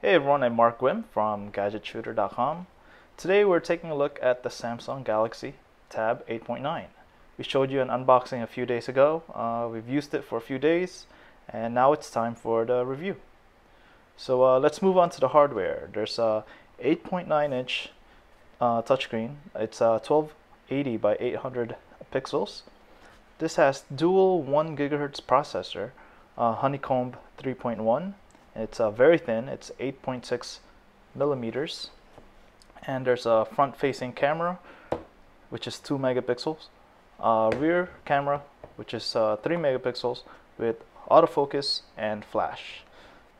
Hey everyone, I'm Mark Wim from GadgetShooter.com. Today we're taking a look at the Samsung Galaxy Tab 8.9. We showed you an unboxing a few days ago. We've used it for a few days and now it's time for the review. So let's move on to the hardware. There's a 8.9-inch touchscreen. It's 1280 by 800 pixels. This has dual 1 GHz processor, Honeycomb 3.1. It's very thin. It's 8.6 millimeters, and there's a front-facing camera, which is 2 megapixels, rear camera, which is 3 megapixels with autofocus and flash.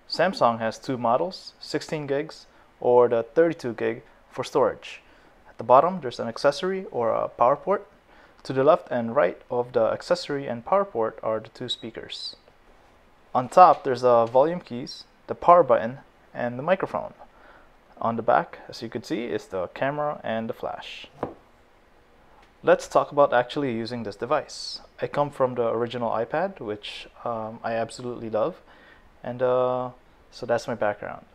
Samsung has two models, 16 gigs or the 32 gig for storage. At the bottom, there's an accessory or a power port. To the left and right of the accessory and power port are the two speakers. On top, there's the volume keys, the power button, and the microphone. On the back, as you can see, is the camera and the flash. Let's talk about actually using this device. I come from the original iPad, which I absolutely love, and so that's my background.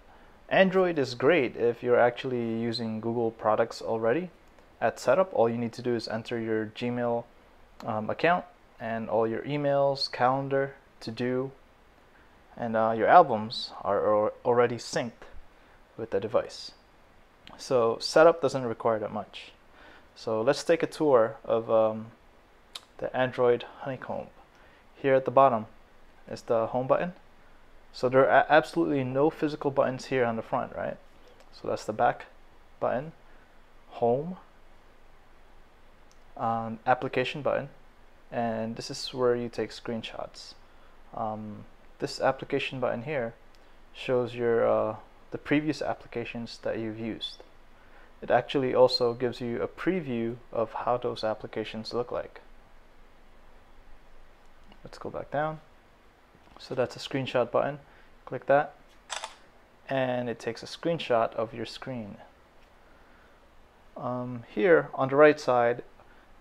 Android is great if you're actually using Google products already. At setup, all you need to do is enter your Gmail account and all your emails, calendar, to-do, and your albums are already synced with the device. So setup doesn't require that much. So let's take a tour of the Android Honeycomb. Here at the bottom is the home button. So there are absolutely no physical buttons here on the front, right? So that's the back button, home, application button, and this is where you take screenshots. This application button here shows your the previous applications that you've used. It actually also gives you a preview of how those applications look like. Let's go back down. So that's a screenshot button. Click that and it takes a screenshot of your screen. Here on the right side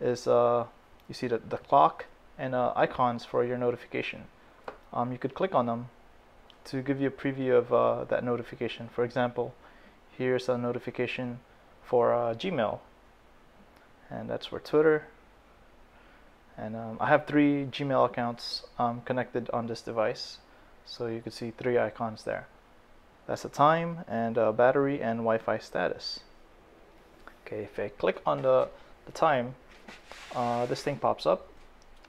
is you see the clock and icons for your notification. You could click on them to give you a preview of that notification. For example, here's a notification for Gmail, and that's for Twitter. And I have 3 Gmail accounts connected on this device, so you can see 3 icons there. That's the time and battery and Wi-Fi status. Okay, if I click on the time, this thing pops up,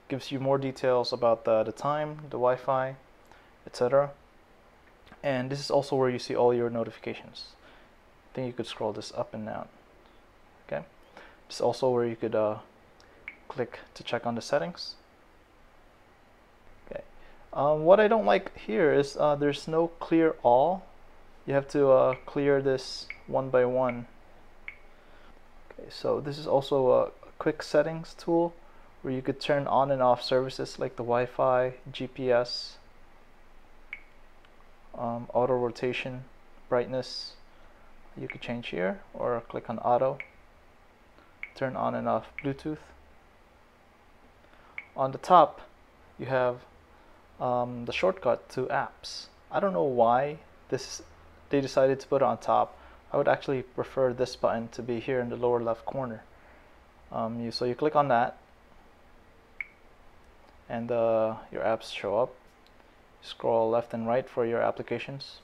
gives you more details about the time, the Wi-Fi, etc. And this is also where you see all your notifications. I think you could scroll this up and down. Okay, this is also where you could click to check on the settings. Okay, what I don't like here is there's no clear all. You have to clear this one by one. Okay, so this is also a quick settings tool where you could turn on and off services like the Wi-Fi, GPS, auto rotation, brightness. You could change here or click on auto, turn on and off Bluetooth. On the top you have the shortcut to apps. I don't know why they decided to put it on top. I would actually prefer this button to be here in the lower left corner. So you click on that and your apps show up. Scroll left and right for your applications.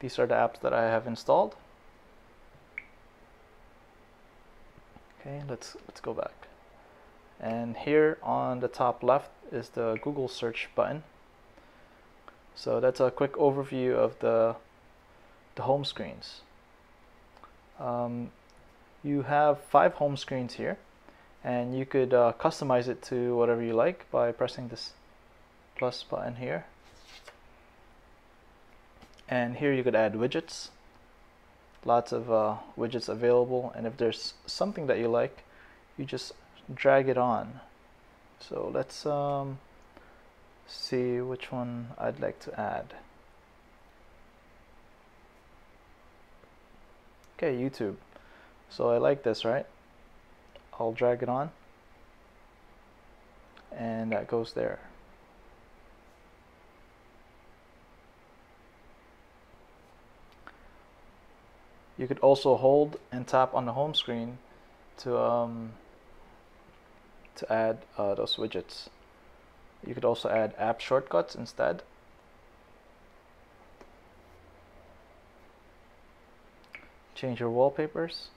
These are the apps that I have installed. Okay, let's go back. And here on the top left is the Google search button. So that's a quick overview of the home screens. You have 5 home screens here, and you could customize it to whatever you like by pressing this plus button here. And here you could add widgets. Lots of widgets available, and if there's something that you like, you just drag it on. So let's see which one I'd like to add. Okay, YouTube. So I like this, right? I'll drag it on and that goes there. You could also hold and tap on the home screen to add those widgets. You could also add app shortcuts instead. Change your wallpapers.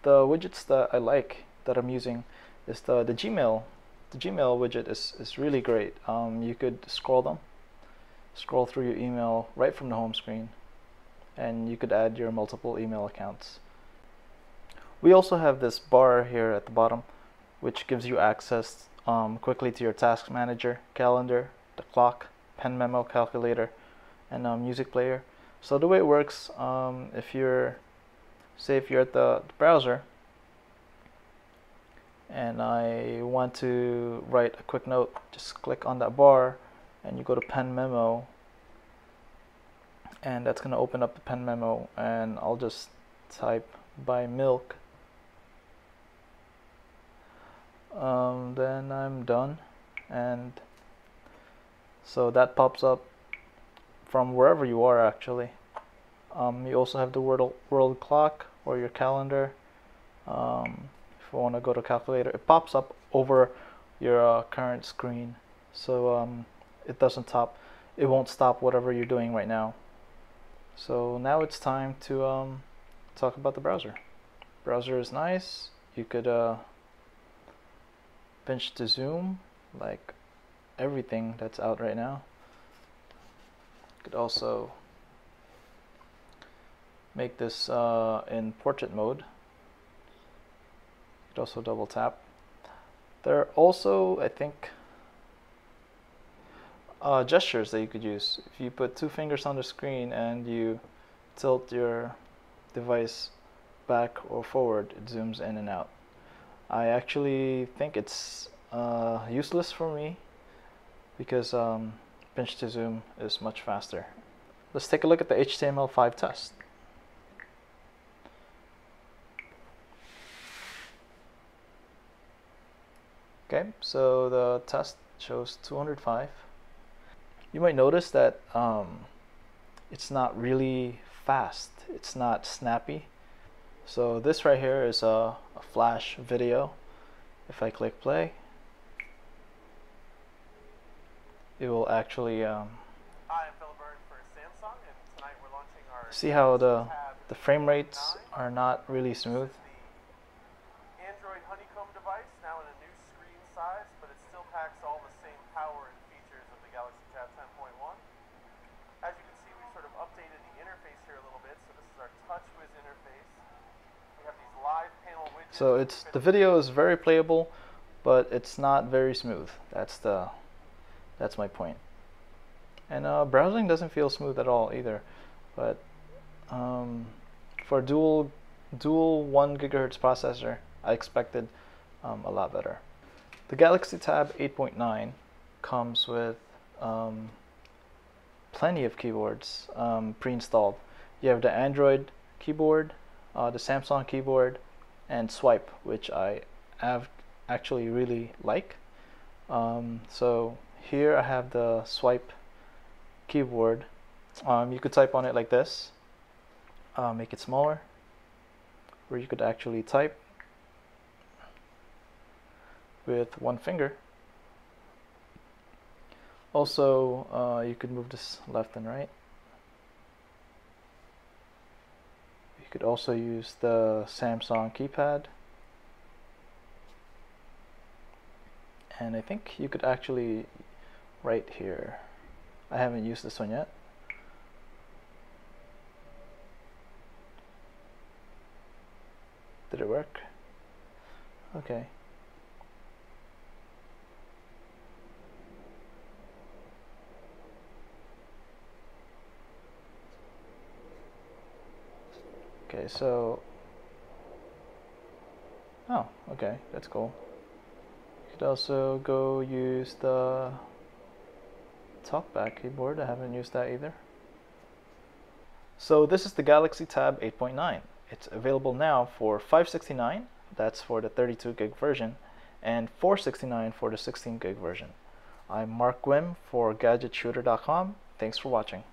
The widgets that I like that I'm using is the Gmail. The Gmail widget is really great. You could scroll through your email right from the home screen, and you could add your multiple email accounts. We also have this bar here at the bottom, which gives you access quickly to your task manager, calendar, the clock, pen memo, calculator, and music player. So the way it works, if you're at the browser and I want to write a quick note, just click on that bar and you go to pen memo, and that's going to open up the pen memo, and I'll just type buy milk. Then I'm done, and so that pops up from wherever you are actually. You also have the world clock or your calendar. If you want to go to calculator, it pops up over your current screen, so it won't stop whatever you're doing right now. So now it's time to talk about the browser. Browser is nice. You could pinch to zoom like everything that's out right now. You could also make this in portrait mode. You could also double tap. There are also, I think, gestures that you could use. If you put 2 fingers on the screen and you tilt your device back or forward, it zooms in and out. I actually think it's useless for me because pinch to zoom is much faster. Let's take a look at the HTML5 test. Okay, so the test shows 205. You might notice that it's not really fast. It's not snappy. So this right here is a flash video. If I click play, it will actually Hi, I'm Phil Byrne for Samsung, and tonight we're launching our see how the frame rates are not really smooth. The Android Honeycomb device, now in a new screen size, but it still packs all the same power and features of the Galaxy Tab 10.1. As you can see, we've sort of updated the interface here a little bit, so this is our TouchWiz interface. We have these live panel widgets. So the video is very playable, but it's not very smooth. That's my point. And browsing doesn't feel smooth at all either. But for dual 1 GHz processor, I expected a lot better. The Galaxy Tab 8.9 comes with plenty of keyboards pre-installed. You have the Android keyboard, the Samsung keyboard, and Swype, which I actually really like. So here I have the Swype keyboard. You could type on it like this, make it smaller, where you could actually type with 1 finger. Also, you could move this left and right. You could also use the Samsung keypad. And I think you could actually write here. I haven't used this one yet. Did it work? Okay. Okay, so oh, okay, that's cool. You could also go use the TalkBack keyboard. I haven't used that either. So this is the Galaxy Tab 8.9. It's available now for $569, that's for the 32 gig version, and $469 for the 16 gig version. I'm Mark Gwim for GadgetShooter.com. Thanks for watching.